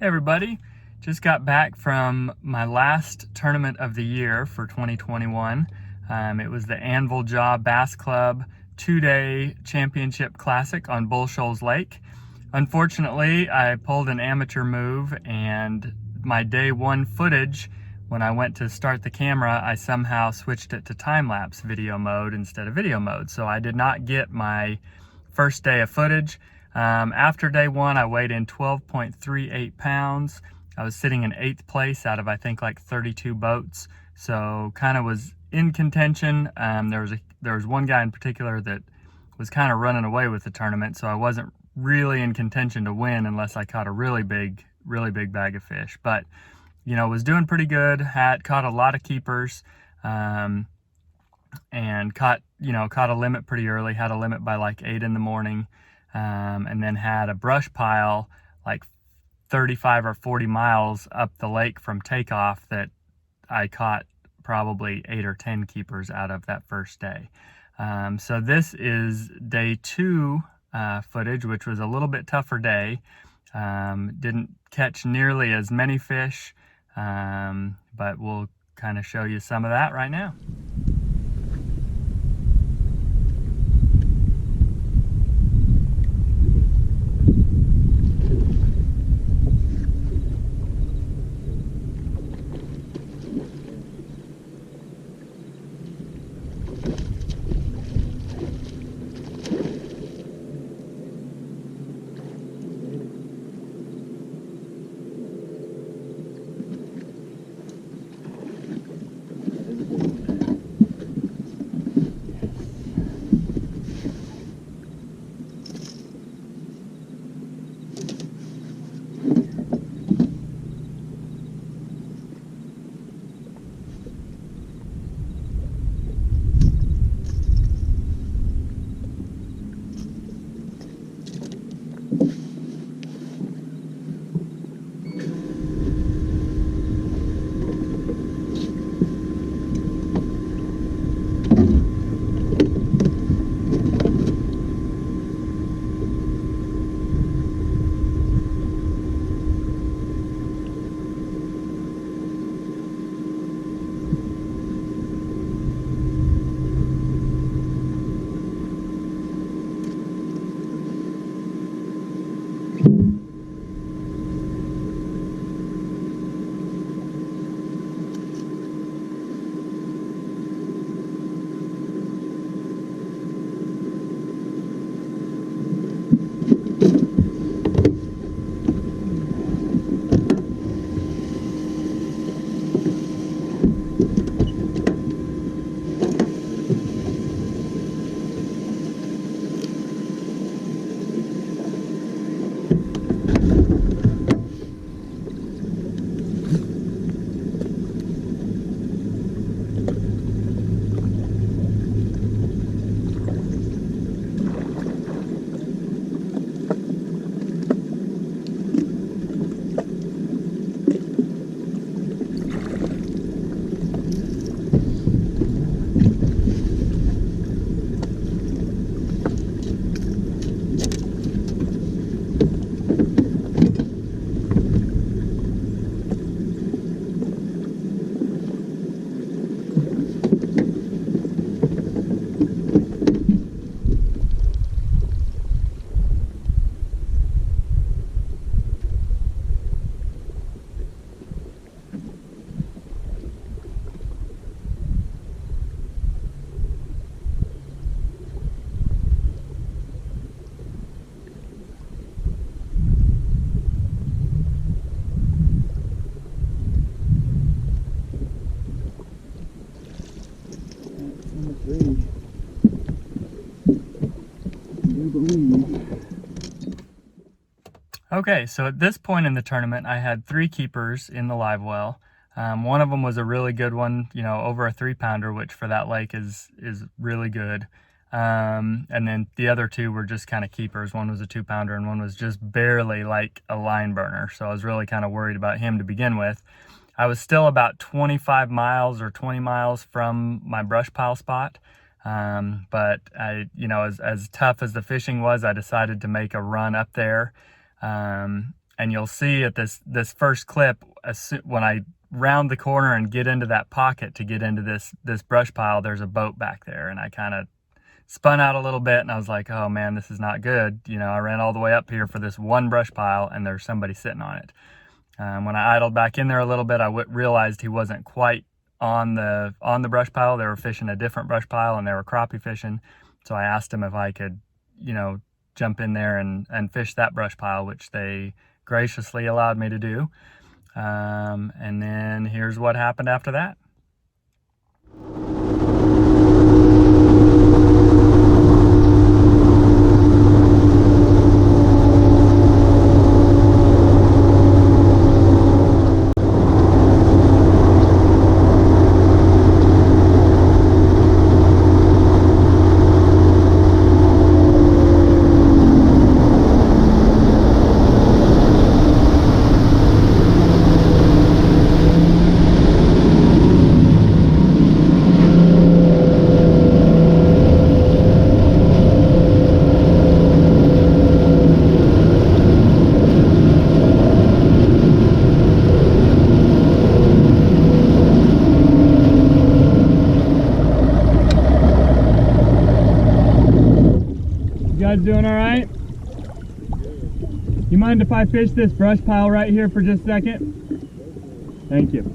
Hey everybody, just got back from my last tournament of the year for 2021. It was the Anvil Bass Club 2-day championship classic on Shoals Lake. Unfortunately, I pulled an amateur move and my day one footage, when I went to start the camera, I somehow switched it to time-lapse video mode instead of video mode. So I did not get my first day of footage. After day one, I weighed in 12.38 pounds. I was sitting in 8th place out of, I think, like 32 boats. So kind of was in contention. There was one guy in particular that was kind of running away with the tournament. So I wasn't really in contention to win unless I caught a really big bag of fish. But, you know, was doing pretty good. Caught a lot of keepers. And caught a limit pretty early, had a limit by like 8 in the morning, and then had a brush pile like 35 or 40 miles up the lake from takeoff that I caught probably 8 or 10 keepers out of that first day. So this is day two footage, which was a little bit tougher day. Didn't catch nearly as many fish, but we'll kind of show you some of that right now. Okay, so at this point in the tournament, I had 3 keepers in the live well. One of them was a really good one, you know, over a 3-pounder, which for that lake is really good. And then the other 2 were just kind of keepers. One was a 2-pounder and one was just barely like a line burner. So I was really kind of worried about him to begin with. I was still about 25 miles or 20 miles from my brush pile spot. But as tough as the fishing was, I decided to make a run up there. And you'll see at this first clip, when I round the corner and get into that pocket to get into this brush pile, there's a boat back there, and I kind of spun out a little bit, and I was like, oh man, this is not good. You know, I ran all the way up here for this one brush pile, and there's somebody sitting on it. When I idled back in there a little bit, I realized he wasn't quite on the brush pile. They were fishing a different brush pile, and they were crappie fishing. So I asked him if I could, you know, jump in there and fish that brush pile, which they graciously allowed me to do. And then here's what happened after that. You guys doing all right? You mind if I fish this brush pile right here for just a second? Thank you.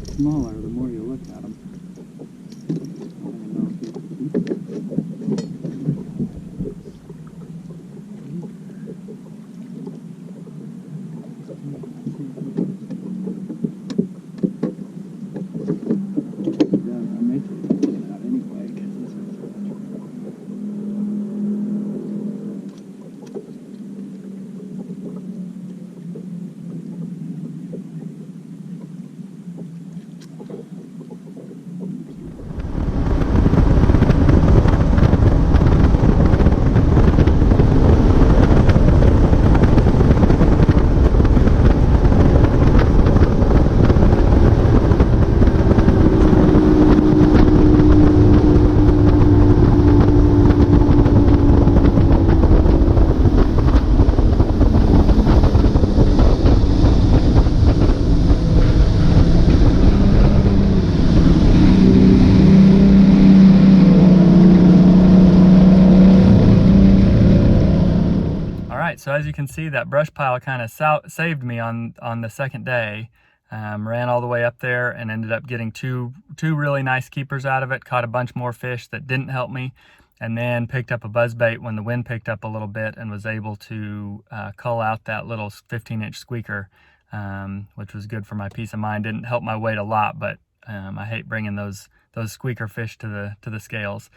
smaller the more you look at them. So as you can see, that brush pile kind of saved me on the second day. Ran all the way up there and ended up getting two really nice keepers out of it. Caught a bunch more fish that didn't help me, and then picked up a buzzbait when the wind picked up a little bit and was able to cull out that little 15-inch squeaker, which was good for my peace of mind. Didn't help my weight a lot, but I hate bringing those squeaker fish to the scales.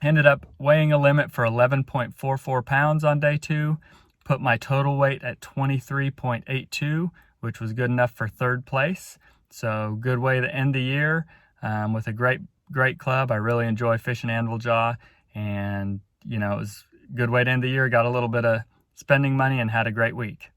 Ended up weighing a limit for 11.44 pounds on day 2. Put my total weight at 23.82, which was good enough for 3rd place. So good way to end the year with a great club. I really enjoy fishing Anvil Jaw, and it was a good way to end the year. Got a little bit of spending money and had a great week.